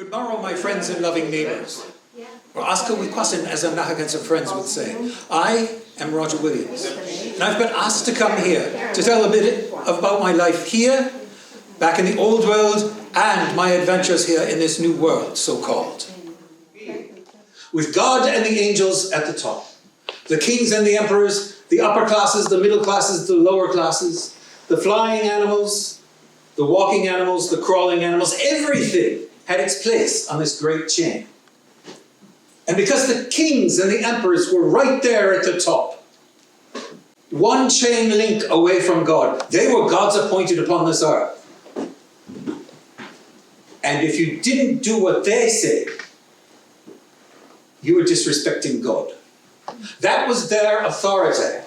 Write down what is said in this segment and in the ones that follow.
Good morrow, my friends and loving neighbours. Or Oscar Wikwasin, as Americans and friends would say. I am Roger Williams, and I've been asked to come here to tell a bit about my life here, back in the old world, and my adventures here in this new world, so-called. With God and the angels at the top, the kings and the emperors, the upper classes, the middle classes, the lower classes, the flying animals, the walking animals, the crawling animals, everything had its place on this great chain. And because the kings and the emperors were right there at the top, one chain link away from God, they were God's appointed upon this earth. And if you didn't do what they said, you were disrespecting God. That was their authority.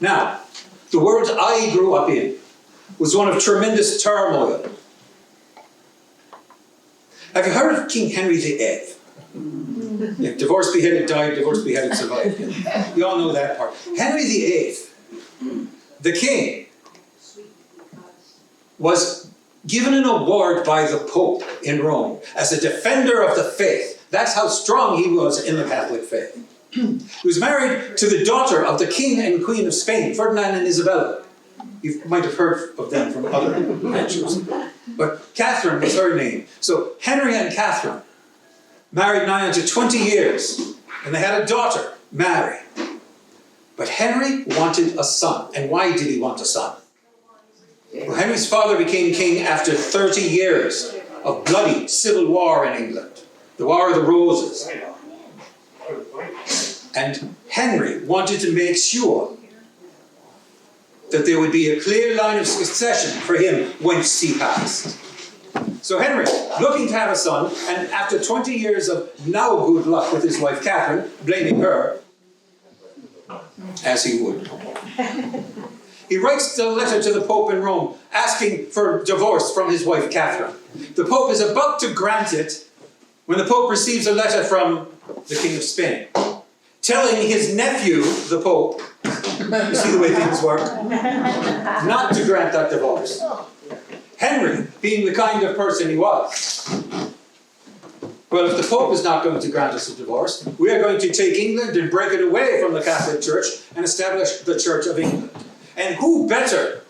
Now, the world I grew up in was one of tremendous turmoil. Have you heard of King Henry VIII? Yeah, divorced, beheaded, died, divorced, beheaded, survived. You all know that part. Henry VIII, the king, was given an award by the Pope in Rome as a defender of the faith. That's how strong he was in the Catholic faith. He was married to the daughter of the King and Queen of Spain, Ferdinand and Isabella. You might have heard of them from other adventures. But Catherine was her name. So Henry and Catherine married nigh unto 20 years, and they had a daughter, Mary. But Henry wanted a son. And why did he want a son? Well, Henry's father became king after 30 years of bloody civil war in England. The War of the Roses. And Henry wanted to make sure that there would be a clear line of succession for him once he passed. So Henry, looking to have a son, and after 20 years of no good luck with his wife Catherine, blaming her, as he would, he writes a letter to the Pope in Rome asking for divorce from his wife Catherine. The Pope is about to grant it when the Pope receives a letter from the King of Spain, telling his nephew, the Pope, you see the way things work, not to grant that divorce. Henry, being the kind of person he was, well, if the Pope is not going to grant us a divorce, we are going to take England and break it away from the Catholic Church and establish the Church of England. And who better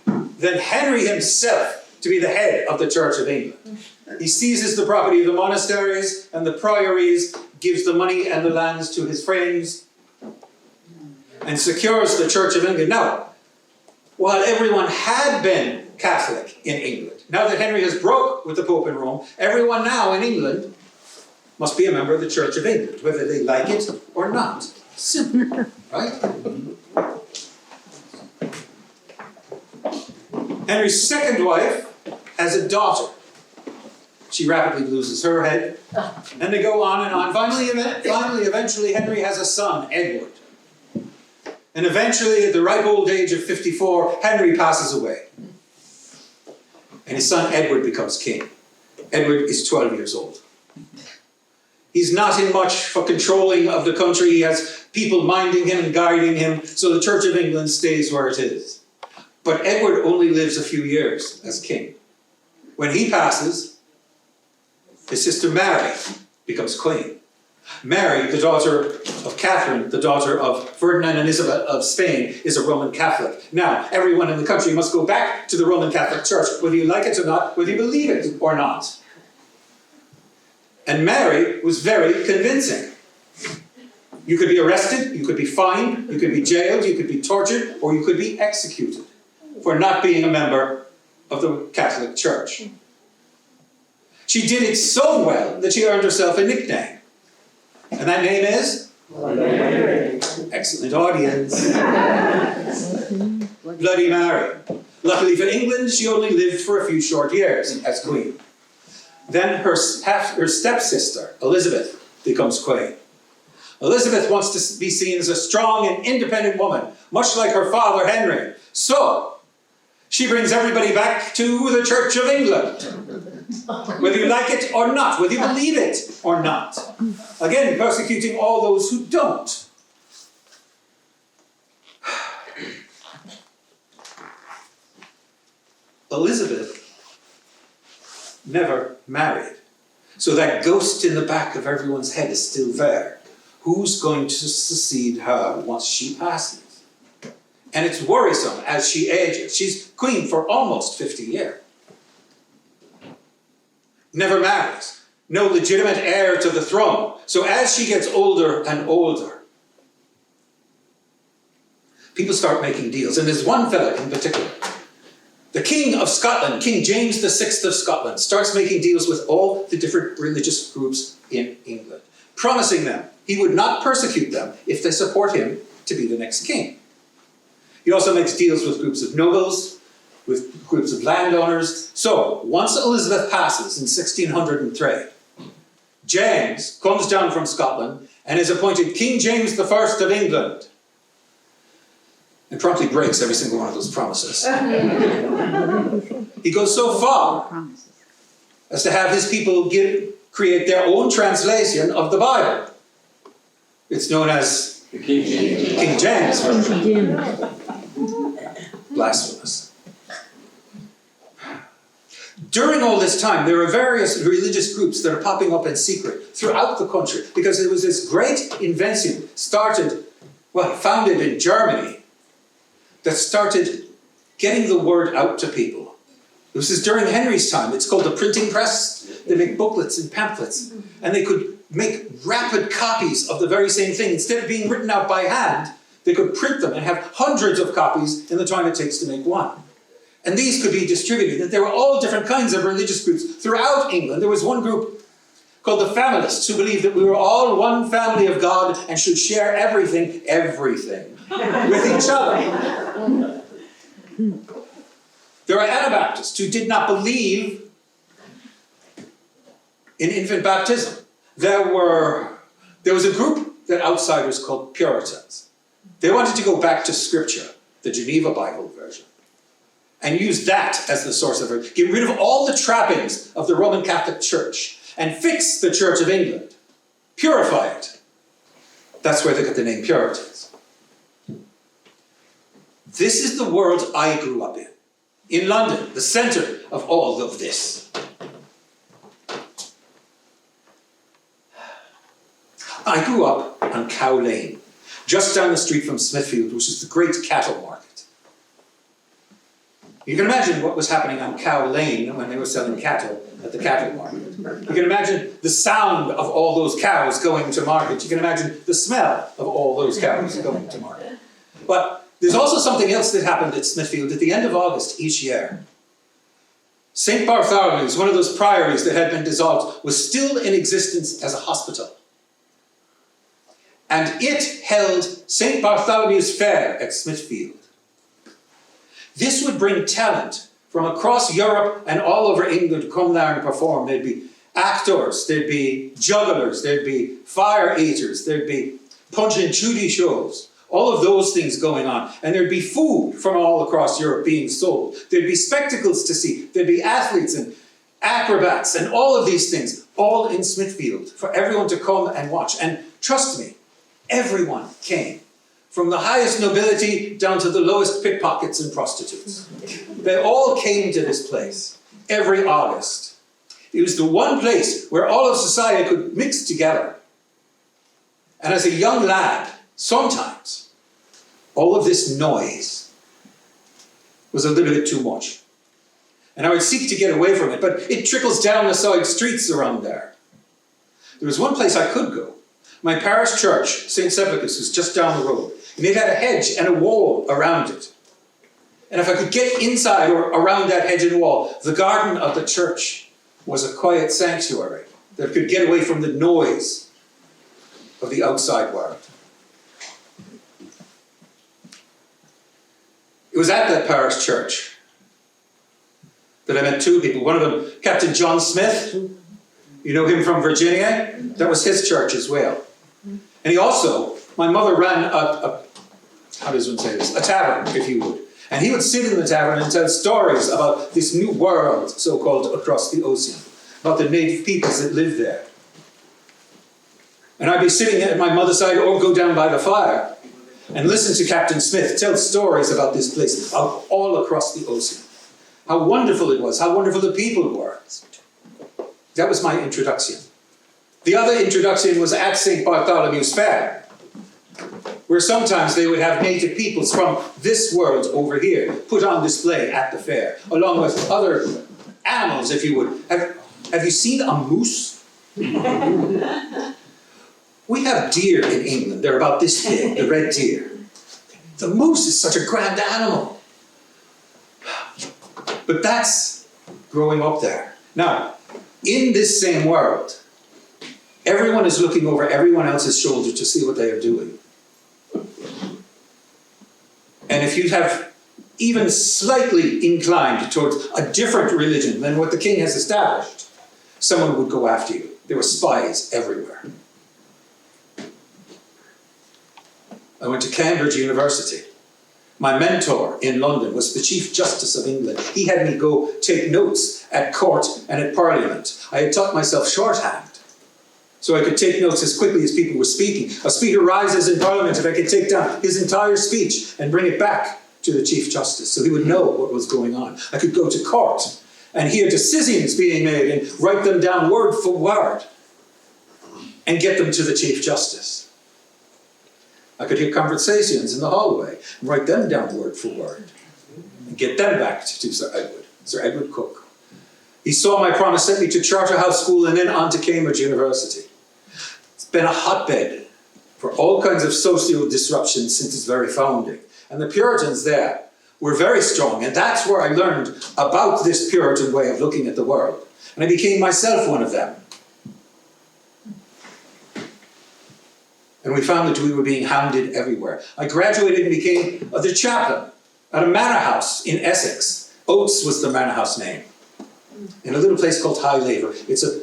than Henry himself to be the head of the Church of England? He seizes the property of the monasteries and the priories, gives the money and the lands to his friends, and secures the Church of England. Now, while everyone had been Catholic in England, now that Henry has broke with the Pope in Rome, everyone now in England must be a member of the Church of England, whether they like it or not. Simple, right? Henry's second wife has a daughter. She rapidly loses her head, and they go on and on. Finally, eventually, Henry has a son, Edward. And eventually, at the ripe old age of 54, Henry passes away. And his son, Edward, becomes king. Edward is 12 years old. He's not in much for controlling of the country. He has people minding him and guiding him, so the Church of England stays where it is. But Edward only lives a few years as king. When he passes, his sister Mary becomes queen. Mary, the daughter of Catherine, the daughter of Ferdinand and Isabella of Spain, is a Roman Catholic. Now, everyone in the country must go back to the Roman Catholic Church, whether you like it or not, whether you believe it or not. And Mary was very convincing. You could be arrested, you could be fined, you could be jailed, you could be tortured, or you could be executed for not being a member of the Catholic Church. She did it so well that she earned herself a nickname. And that name is? Mary. Excellent audience. Bloody Mary. Luckily for England, she only lived for a few short years as queen. Then her stepsister, Elizabeth, becomes queen. Elizabeth wants to be seen as a strong and independent woman, much like her father Henry. So, she brings everybody back to the Church of England. Whether you like it or not, whether you believe it or not. Again, persecuting all those who don't. Elizabeth never married. So that ghost in the back of everyone's head is still there. Who's going to succeed her once she passes? And it's worrisome as she ages. She's queen for almost 50 years. Never marries. No legitimate heir to the throne. So as she gets older and older, people start making deals. And there's one fella in particular. The King of Scotland, King James VI of Scotland, starts making deals with all the different religious groups in England, promising them he would not persecute them if they support him to be the next king. He also makes deals with groups of nobles, with groups of landowners. So, once Elizabeth passes in 1603, James comes down from Scotland and is appointed King James I of England. And promptly breaks every single one of those promises. He goes so far as to have his people create their own translation of the Bible. It's known as the King James Version. Blasphemous. During all this time, there are various religious groups that are popping up in secret throughout the country because there was this great invention founded in Germany, that started getting the word out to people. This is during Henry's time. It's called the printing press. They make booklets and pamphlets. And they could make rapid copies of the very same thing. Instead of being written out by hand, they could print them and have hundreds of copies in the time it takes to make one. And these could be distributed. And there were all different kinds of religious groups throughout England. There was one group called the Familists who believed that we were all one family of God and should share everything, with each other. There are Anabaptists who did not believe in infant baptism. There was a group that outsiders called Puritans. They wanted to go back to Scripture, the Geneva Bible version, and use that as the source of it. Get rid of all the trappings of the Roman Catholic Church and fix the Church of England. Purify it. That's where they got the name Puritans. This is the world I grew up in London, the centre of all of this. I grew up on Cow Lane, just down the street from Smithfield, which is the great cattle market. You can imagine what was happening on Cow Lane when they were selling cattle at the cattle market. You can imagine the sound of all those cows going to market. You can imagine the smell of all those cows going to market. But there's also something else that happened at Smithfield at the end of August each year. St. Bartholomew's, one of those priories that had been dissolved, was still in existence as a hospital. And it held St. Bartholomew's Fair at Smithfield. This would bring talent from across Europe and all over England to come there and perform. There'd be actors, there'd be jugglers, there'd be fire eaters, there'd be Punch and Judy shows. All of those things going on. And there'd be food from all across Europe being sold. There'd be spectacles to see. There'd be athletes and acrobats and all of these things, all in Smithfield, for everyone to come and watch. And trust me, everyone came, from the highest nobility down to the lowest pickpockets and prostitutes. They all came to this place every August. It was the one place where all of society could mix together. And as a young lad, sometimes all of this noise was a little bit too much. And I would seek to get away from it, but it trickles down the side streets around there. There was one place I could go. My parish church, St. Sepulchre's, was just down the road. And it had a hedge and a wall around it. And if I could get inside or around that hedge and wall, the garden of the church was a quiet sanctuary that could get away from the noise of the outside world. It was at that parish church that I met two people. One of them, Captain John Smith. You know him from Virginia? That was his church as well. And he also, my mother ran a tavern, if you would. And he would sit in the tavern and tell stories about this new world, so-called, across the ocean, about the native peoples that lived there. And I'd be sitting at my mother's side or go down by the fire and listen to Captain Smith tell stories about this place all across the ocean. How wonderful it was, how wonderful the people were. That was my introduction. The other introduction was at St. Bartholomew's Fair, where sometimes they would have native peoples from this world over here put on display at the fair, along with other animals, if you would. Have you seen a moose? We have deer in England. They're about this big, the red deer. The moose is such a grand animal. But that's growing up there. Now, in this same world, everyone is looking over everyone else's shoulder to see what they are doing. And if you have even slightly inclined towards a different religion than what the king has established, someone would go after you. There were spies everywhere. I went to Cambridge University. My mentor in London was the Chief Justice of England. He had me go take notes at court and at Parliament. I had taught myself shorthand, so I could take notes as quickly as people were speaking. A speaker rises in Parliament, if I could take down his entire speech and bring it back to the Chief Justice, so he would know what was going on. I could go to court and hear decisions being made and write them down word for word and get them to the Chief Justice. I could hear conversations in the hallway and write them down word for word and get them back to Sir Edward Cook. He saw my promise, sent me to Charterhouse School and then on to Cambridge University. It's been a hotbed for all kinds of social disruptions since its very founding. And the Puritans there were very strong, and that's where I learned about this Puritan way of looking at the world. And I became myself one of them. And we found that we were being hounded everywhere. I graduated and became the chaplain at a manor house in Essex. Oates was the manor house name. In a little place called High Laver. It's a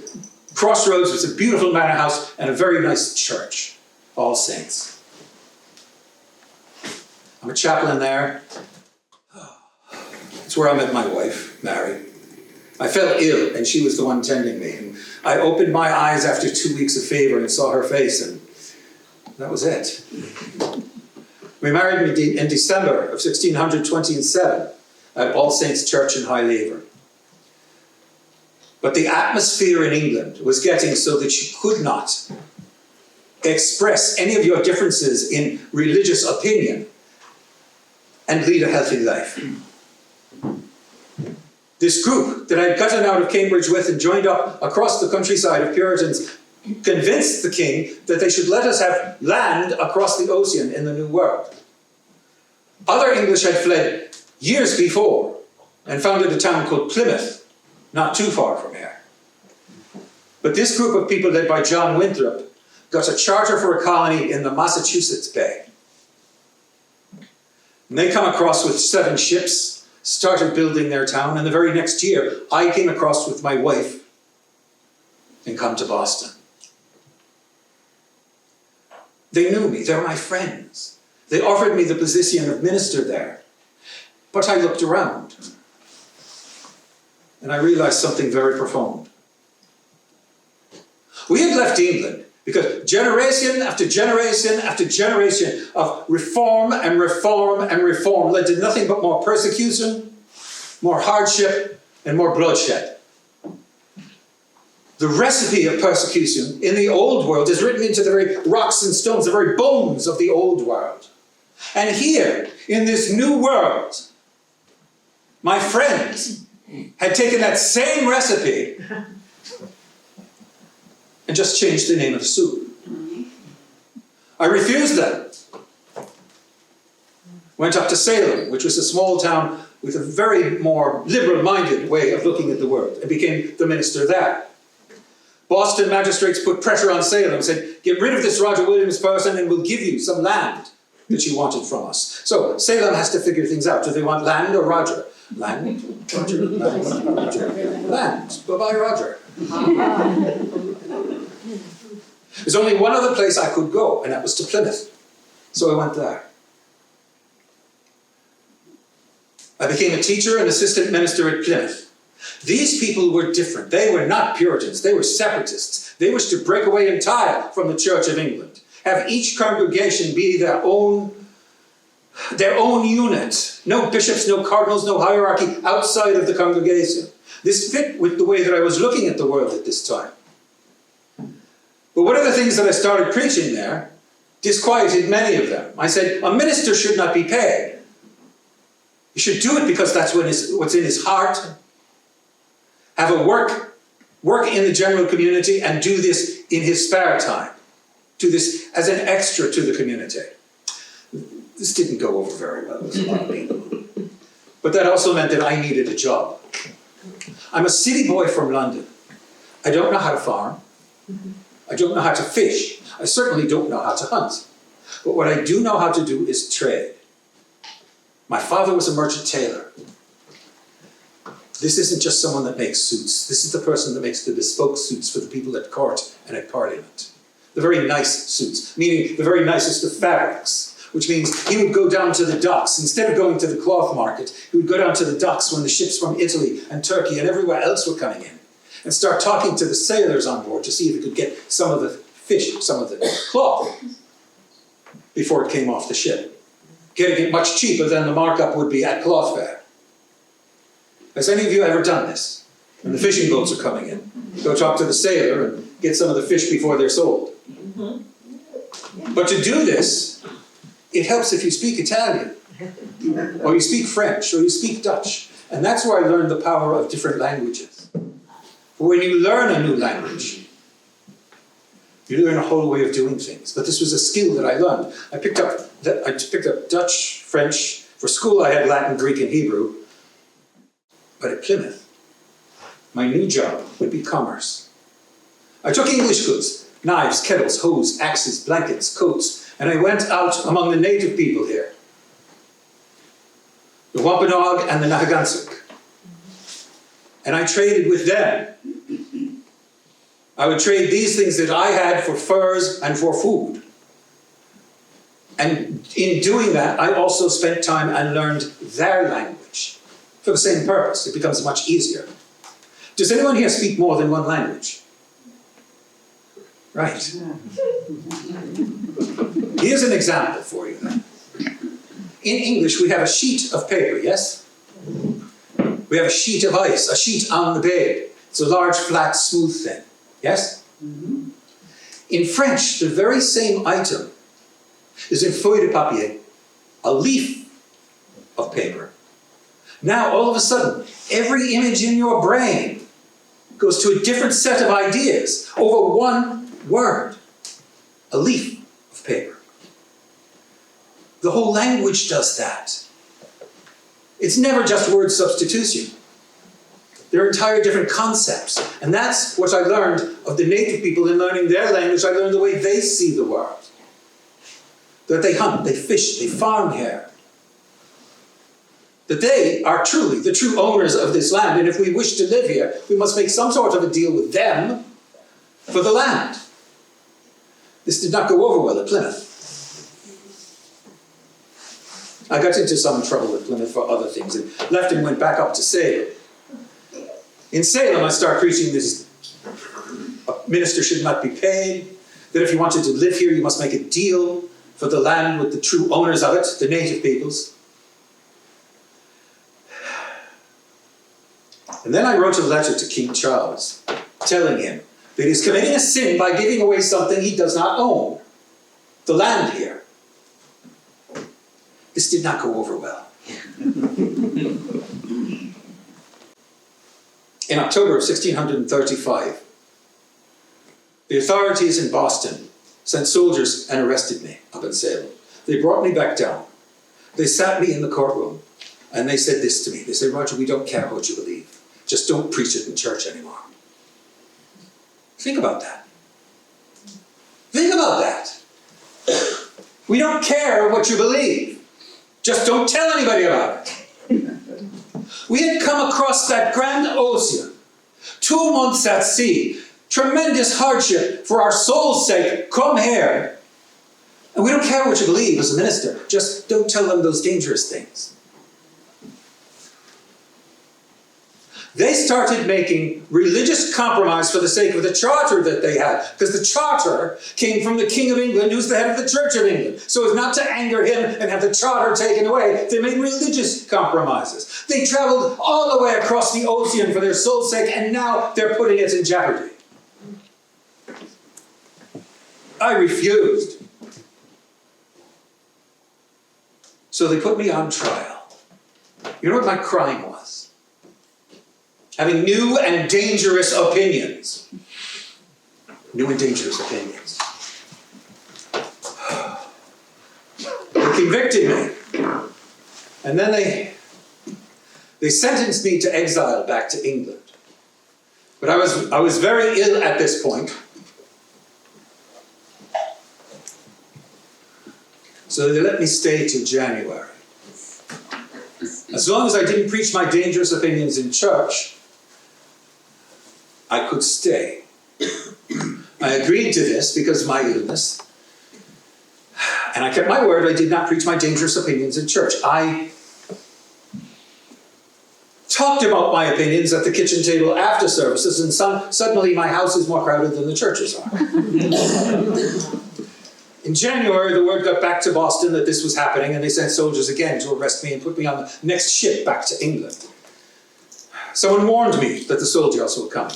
crossroads, it's a beautiful manor house and a very nice church. All Saints. I'm a chaplain there. It's where I met my wife, Mary. I fell ill and she was the one tending me. And I opened my eyes after 2 weeks of fever and saw her face, and that was it. We married in December of 1627 at All Saints Church in High Laver. But the atmosphere in England was getting so that you could not express any of your differences in religious opinion and lead a healthy life. This group that I'd gotten out of Cambridge with and joined up across the countryside of Puritans convinced the king that they should let us have land across the ocean in the New World. Other English had fled years before and founded a town called Plymouth, not too far from here. But this group of people led by John Winthrop got a charter for a colony in the Massachusetts Bay. And they come across with 7 ships, started building their town, and the very next year I came across with my wife and come to Boston. They knew me, they were my friends. They offered me the position of minister there. But I looked around and I realized something very profound. We had left England because generation after generation after generation of reform and reform and reform led to nothing but more persecution, more hardship, and more bloodshed. The recipe of persecution in the old world is written into the very rocks and stones, the very bones of the old world. And here, in this new world, my friends had taken that same recipe and just changed the name of the soup. I refused them. Went up to Salem, which was a small town with a very more liberal-minded way of looking at the world, and became the minister there. Boston magistrates put pressure on Salem, said, get rid of this Roger Williams person and we'll give you some land that you wanted from us. So Salem has to figure things out. Do they want land or Roger? Land, Roger, land, Roger, land. Bye-bye, Roger. There's only one other place I could go, and that was to Plymouth. So I went there. I became a teacher and assistant minister at Plymouth. These people were different. They were not Puritans. They were separatists. They wished to break away entire from the Church of England. Have each congregation be their own unit. No bishops, no cardinals, no hierarchy outside of the congregation. This fit with the way that I was looking at the world at this time. But one of the things that I started preaching there disquieted many of them. I said, a minister should not be paid. He should do it because that's what's in his heart. Have a work in the general community and do this in his spare time. Do this as an extra to the community. This didn't go over very well with a lot of people. But that also meant that I needed a job. I'm a city boy from London. I don't know how to farm. I don't know how to fish. I certainly don't know how to hunt. But what I do know how to do is trade. My father was a merchant tailor. This isn't just someone that makes suits. This is the person that makes the bespoke suits for the people at court and at Parliament. The very nice suits, meaning the very nicest of fabrics, which means he would go down to the docks. Instead of going to the cloth market, he would go down to the docks when the ships from Italy and Turkey and everywhere else were coming in and start talking to the sailors on board to see if he could get some of the fish, some of the cloth, before it came off the ship. Getting it much cheaper than the markup would be at cloth fair. Has any of you ever done this? When the fishing boats are coming in, go talk to the sailor and get some of the fish before they're sold. But to do this, it helps if you speak Italian, or you speak French, or you speak Dutch. And that's where I learned the power of different languages. For when you learn a new language, you learn a whole way of doing things. But this was a skill that I learned. I picked up Dutch, French. For school I had Latin, Greek, and Hebrew. But at Plymouth, my new job would be commerce. I took English goods, knives, kettles, hose, axes, blankets, coats, and I went out among the native people here. The Wampanoag and the Nahagansuk. And I traded with them. I would trade these things that I had for furs and for food. And in doing that, I also spent time and learned their language for the same purpose. It becomes much easier. Does anyone here speak more than one language? Right. Here's an example for you then. In English, we have a sheet of paper, yes? We have a sheet of ice, a sheet on the bed. It's a large, flat, smooth thing, yes? In French, the very same item is une feuille de papier, a leaf of paper. Now, all of a sudden, every image in your brain goes to a different set of ideas over one word, a leaf of paper. The whole language does that. It's never just word substitution. They're entire different concepts. And that's what I learned of the native people in learning their language. I learned the way they see the world. That they hunt, they fish, they farm here. That they are truly the true owners of this land. And if we wish to live here, we must make some sort of a deal with them for the land. This did not go over well at Plymouth. I got into some trouble at Plymouth for other things and left and went back up to Salem. In Salem, I started preaching this: a minister should not be paid, that if you wanted to live here, you must make a deal for the land with the true owners of it, the native peoples. And then I wrote a letter to King Charles, telling him that he's committing a sin by giving away something he does not own, the land here. This did not go over well. In October of 1635, the authorities in Boston sent soldiers and arrested me up in Salem. They brought me back down. They sat me in the courtroom and they said this to me. They said, "Roger, we don't care what you believe. Just don't preach it in church anymore." Think about that. Think about that. We don't care what you believe. Just don't tell anybody about it. We had come across that grand ocean, 2 months at sea, tremendous hardship for our soul's sake. Come here. And we don't care what you believe as a minister. Just don't tell them those dangerous things. They started making religious compromise for the sake of the charter that they had, because the charter came from the King of England, who's the head of the Church of England. So as not to anger him and have the charter taken away, they made religious compromises. They traveled all the way across the ocean for their soul's sake, and now they're putting it in jeopardy. I refused. So they put me on trial. You know what my crime was? Having new and dangerous opinions. New and dangerous opinions. They convicted me. And then they sentenced me to exile back to England. But I was very ill at this point. So they let me stay till January. As long as I didn't preach my dangerous opinions in church, I could stay. I agreed to this because of my illness. And I kept my word. I did not preach my dangerous opinions in church. I talked about my opinions at the kitchen table after services, and suddenly my house is more crowded than the churches are. In January, the word got back to Boston that this was happening, and they sent soldiers again to arrest me and put me on the next ship back to England. Someone warned me that the soldiers would come.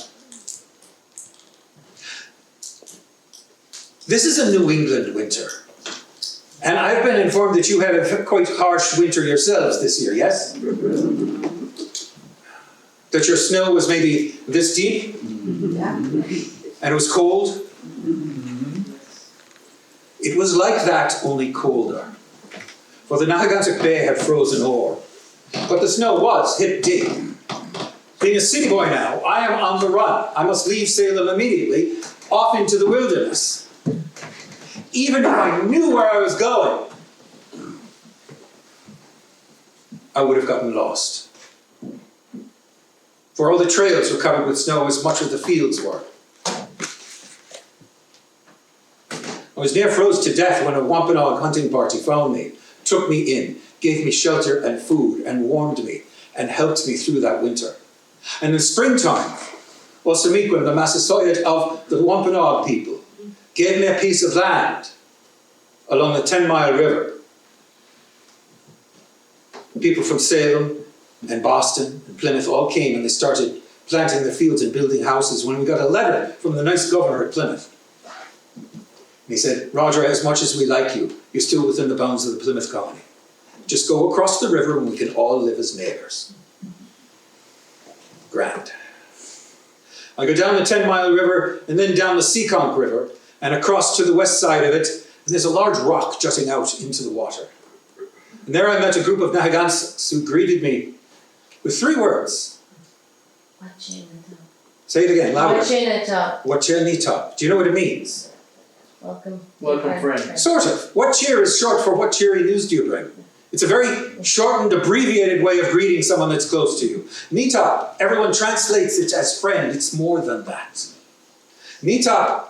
This is a New England winter. And I've been informed that you had a quite harsh winter yourselves this year, yes? That your snow was maybe this deep? Yeah. And it was cold? It was like that, only colder. For the Narragansett Bay had frozen over. But the snow was hip deep. Being a city boy now, I am on the run. I must leave Salem immediately, off into the wilderness. Even if I knew where I was going, I would have gotten lost. For all the trails were covered with snow as much as the fields were. I was near froze to death when a Wampanoag hunting party found me, took me in, gave me shelter and food, and warmed me, and helped me through that winter. And in springtime, Osamequin, the Massasoit of the Wampanoag people, gave me a piece of land along the 10-mile river. People from Salem and Boston and Plymouth all came, and they started planting the fields and building houses when we got a letter from the nice governor at Plymouth. And he said, Roger, as much as we like you, you're still within the bounds of the Plymouth colony. Just go across the river and we can all live as neighbours. Grand. I go down the 10-mile river and then down the Seekonk River and across to the west side of it, and there's a large rock jutting out into the water. And there I met a group of Nahagansets who greeted me with 3 words. Say it again, louder. Wachenita. Do you know what it means? Welcome. Welcome, friend. Sort of. What cheer is short for what cheery news do you bring? It's a very shortened, abbreviated way of greeting someone that's close to you. Nita, everyone translates it as friend. It's more than that. Nita,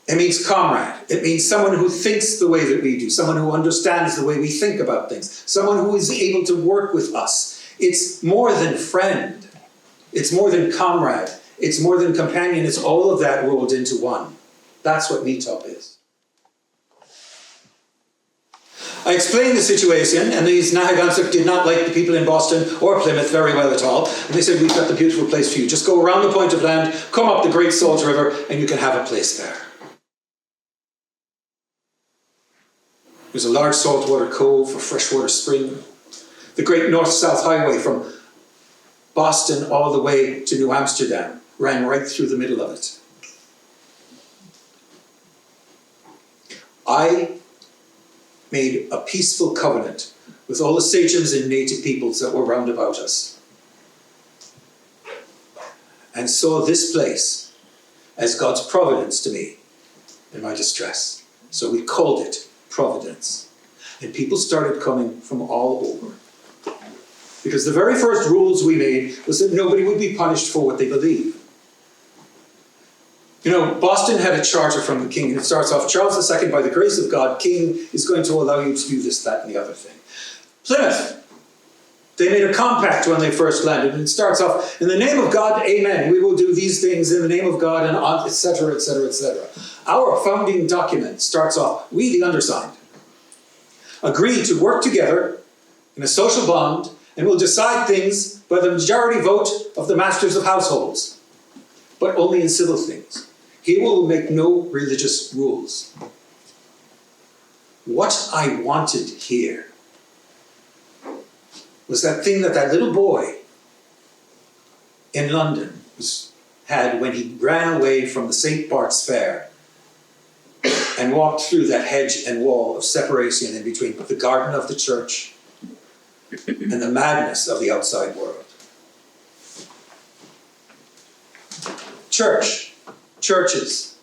it means comrade. It means someone who thinks the way that we do, someone who understands the way we think about things, someone who is able to work with us. It's more than friend. It's more than comrade. It's more than companion. It's all of that rolled into one. That's what Nita is. I explained the situation, and these Nahagansett did not like the people in Boston or Plymouth very well at all. And they said, we've got the beautiful place for you. Just go around the point of land, come up the Great Salt River, and you can have a place there. There's a large saltwater cove, a freshwater spring. The great north-south highway from Boston all the way to New Amsterdam ran right through the middle of it. I made a peaceful covenant with all the sachems and native peoples that were round about us, and saw this place as God's providence to me in my distress. So we called it Providence. And people started coming from all over. Because the very first rules we made was that nobody would be punished for what they believe. You know, Boston had a charter from the king, and it starts off, Charles II, by the grace of God, king is going to allow you to do this, that, and the other thing. Plymouth They made a compact when they first landed, and it starts off, in the name of God, amen. We will do these things in the name of God, and etc., etc., etc. Our founding document starts off, we, the undersigned, agree to work together in a social bond, and will decide things by the majority vote of the masters of households, but only in civil things. He will make no religious rules. What I wanted here was that thing that that little boy in London had when he ran away from the St. Bart's Fair and walked through that hedge and wall of separation in between the garden of the church and the madness of the outside world. Churches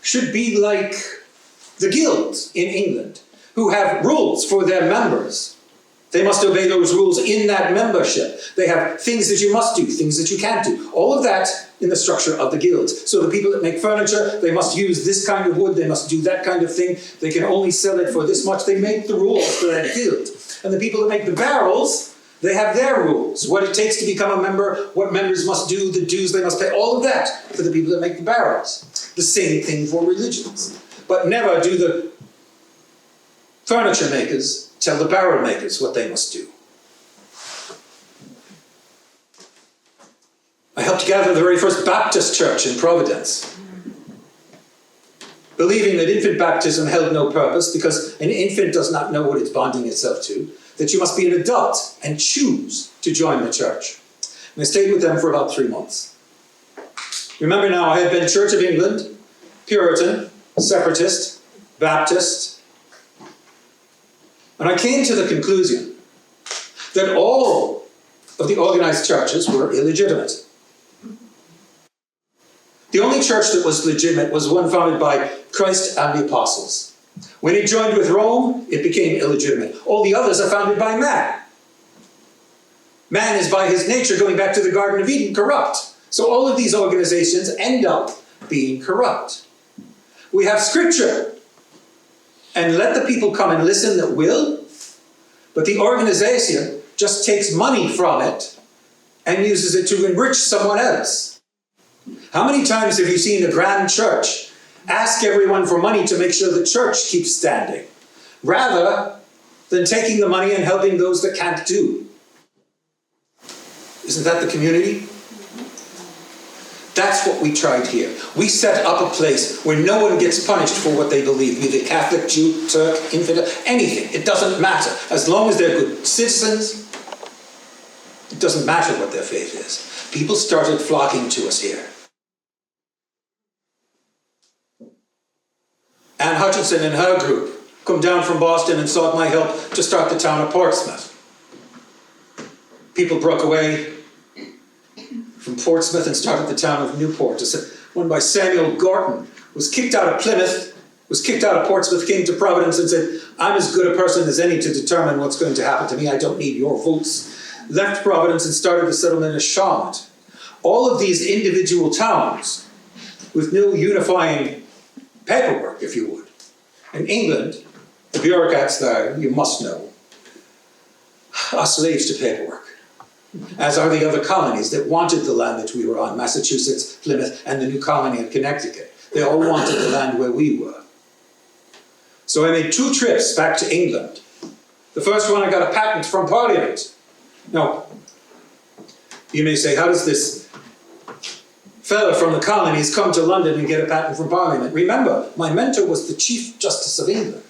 should be like the guilds in England, who have rules for their members. They must obey those rules in that membership. They have things that you must do, things that you can't do. All of that in the structure of the guilds. So the people that make furniture, they must use this kind of wood, they must do that kind of thing. They can only sell it for this much. They make the rules for that guild. And the people that make the barrels, they have their rules. What it takes to become a member, what members must do, the dues they must pay, all of that for the people that make the barrels. The same thing for religions. But never do the furniture makers tell the barrel makers what they must do. I helped gather the very first Baptist church in Providence, believing that infant baptism held no purpose because an infant does not know what it's bonding itself to, that you must be an adult and choose to join the church. And I stayed with them for about 3 months. Remember now, I had been Church of England, Puritan, Separatist, Baptist, and I came to the conclusion that all of the organized churches were illegitimate. The only church that was legitimate was one founded by Christ and the apostles. When it joined with Rome, it became illegitimate. All the others are founded by man. Man is by his nature, going back to the Garden of Eden, corrupt. So all of these organizations end up being corrupt. We have scripture. And let the people come and listen that will, but the organization just takes money from it and uses it to enrich someone else. How many times have you seen a grand church ask everyone for money to make sure the church keeps standing, rather than taking the money and helping those that can't do? Isn't that the community? That's what we tried here. We set up a place where no one gets punished for what they believe, be they Catholic, Jew, Turk, infidel, anything. It doesn't matter. As long as they're good citizens, it doesn't matter what their faith is. People started flocking to us here. Anne Hutchinson and her group come down from Boston and sought my help to start the town of Portsmouth. People broke away from Portsmouth and started the town of Newport. One by Samuel Gorton was kicked out of Plymouth, was kicked out of Portsmouth, came to Providence and said, I'm as good a person as any to determine what's going to happen to me. I don't need your votes. Left Providence and started the settlement of Charlotte. All of these individual towns with no unifying paperwork, if you would. In England, the bureaucrats there, you must know, are slaves to paperwork, as are the other colonies that wanted the land that we were on, Massachusetts, Plymouth, and the new colony in Connecticut. They all wanted the land where we were. So I made 2 trips back to England. The first one, I got a patent from Parliament. Now, you may say, how does this fella from the colonies come to London and get a patent from Parliament? Remember, my mentor was the Chief Justice of England.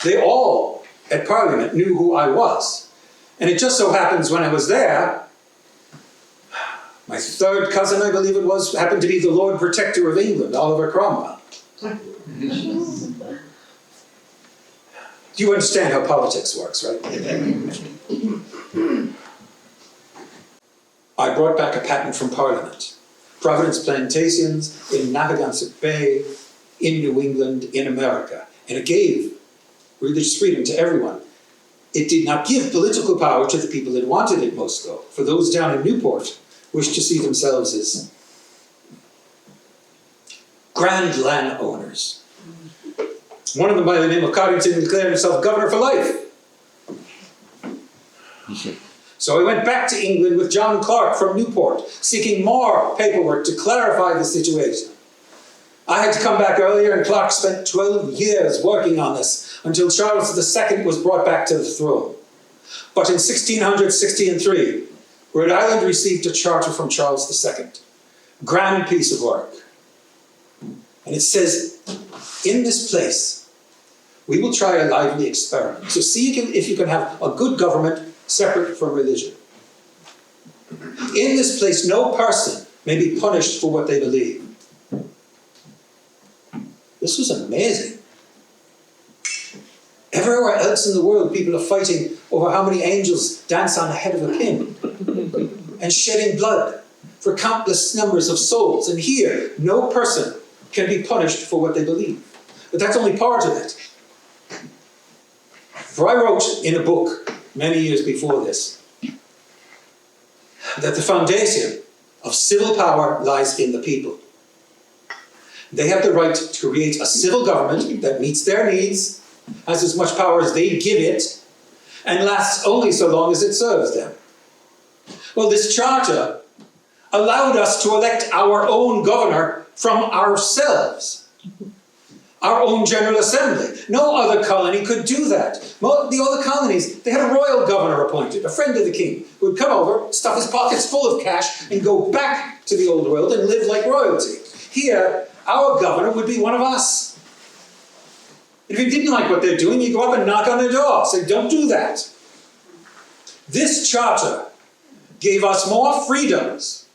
They all, at Parliament, knew who I was. And it just so happens when I was there, my third cousin, I believe it was, happened to be the Lord Protector of England, Oliver Cromwell. You understand how politics works, right? I brought back a patent from Parliament. Providence plantations in Narragansett Bay, in New England, in America. And it gave religious freedom to everyone. It did not give political power to the people that wanted it most, though. For those down in Newport wished to see themselves as grand landowners. One of them, by the name of Coddington, declared himself governor for life. So I went back to England with John Clark from Newport, seeking more paperwork to clarify the situation. I had to come back earlier, and Clark spent 12 years working on this until Charles II was brought back to the throne. But in 1663, Rhode Island received a charter from Charles II. Grand piece of work. And it says, in this place, we will try a lively experiment. So see if you can have a good government separate from religion. In this place, no person may be punished for what they believe. This was amazing. Everywhere else in the world, people are fighting over how many angels dance on the head of a pin and shedding blood for countless numbers of souls. And here, no person can be punished for what they believe. But that's only part of it. For I wrote in a book many years before this that the foundation of civil power lies in the people. They have the right to create a civil government that meets their needs, has as much power as they give it, and lasts only so long as it serves them. Well, this charter allowed us to elect our own governor from ourselves, our own General Assembly. No other colony could do that. The other colonies, they had a royal governor appointed, a friend of the king, who would come over, stuff his pockets full of cash, and go back to the old world and live like royalty. Here, our governor would be one of us. If you didn't like what they're doing, you go up and knock on their door. Say, don't do that. This charter gave us more freedoms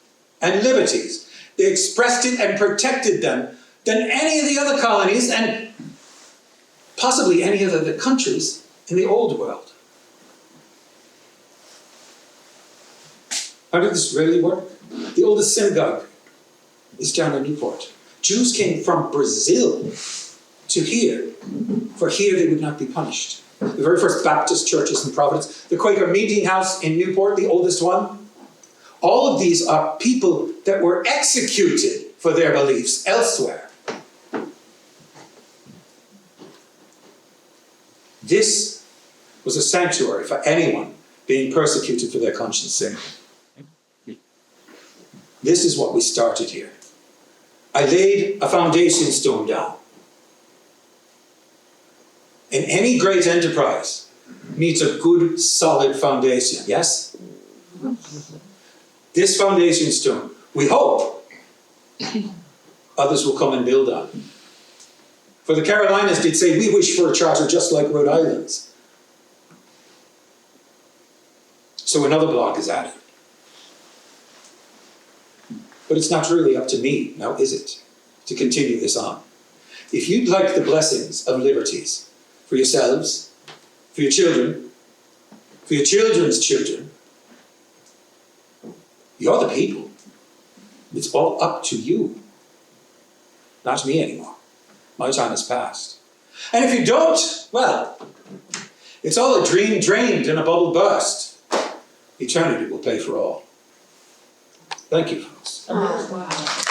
and liberties. They expressed it and protected them than any of the other colonies and possibly any of the countries in the old world. How did this really work? The oldest synagogue is down in Newport. Jews came from Brazil to here, for here they would not be punished. The very first Baptist churches in Providence, the Quaker Meeting House in Newport, the oldest one. All of these are people that were executed for their beliefs elsewhere. This was a sanctuary for anyone being persecuted for their conscience sake. This is what we started here. I laid a foundation stone down. And any great enterprise needs a good, solid foundation, yes? This foundation stone, we hope, others will come and build on. For the Carolinas did say, we wish for a charter just like Rhode Island's. So another block is added. But it's not really up to me, now is it, to continue this on. If you'd like the blessings of liberties for yourselves, for your children, for your children's children, you're the people. It's all up to you. Not me anymore. My time has passed. And if you don't, well, it's all a dream drained and a bubble burst. Eternity will pay for all. Thank you, folks. Oh, wow.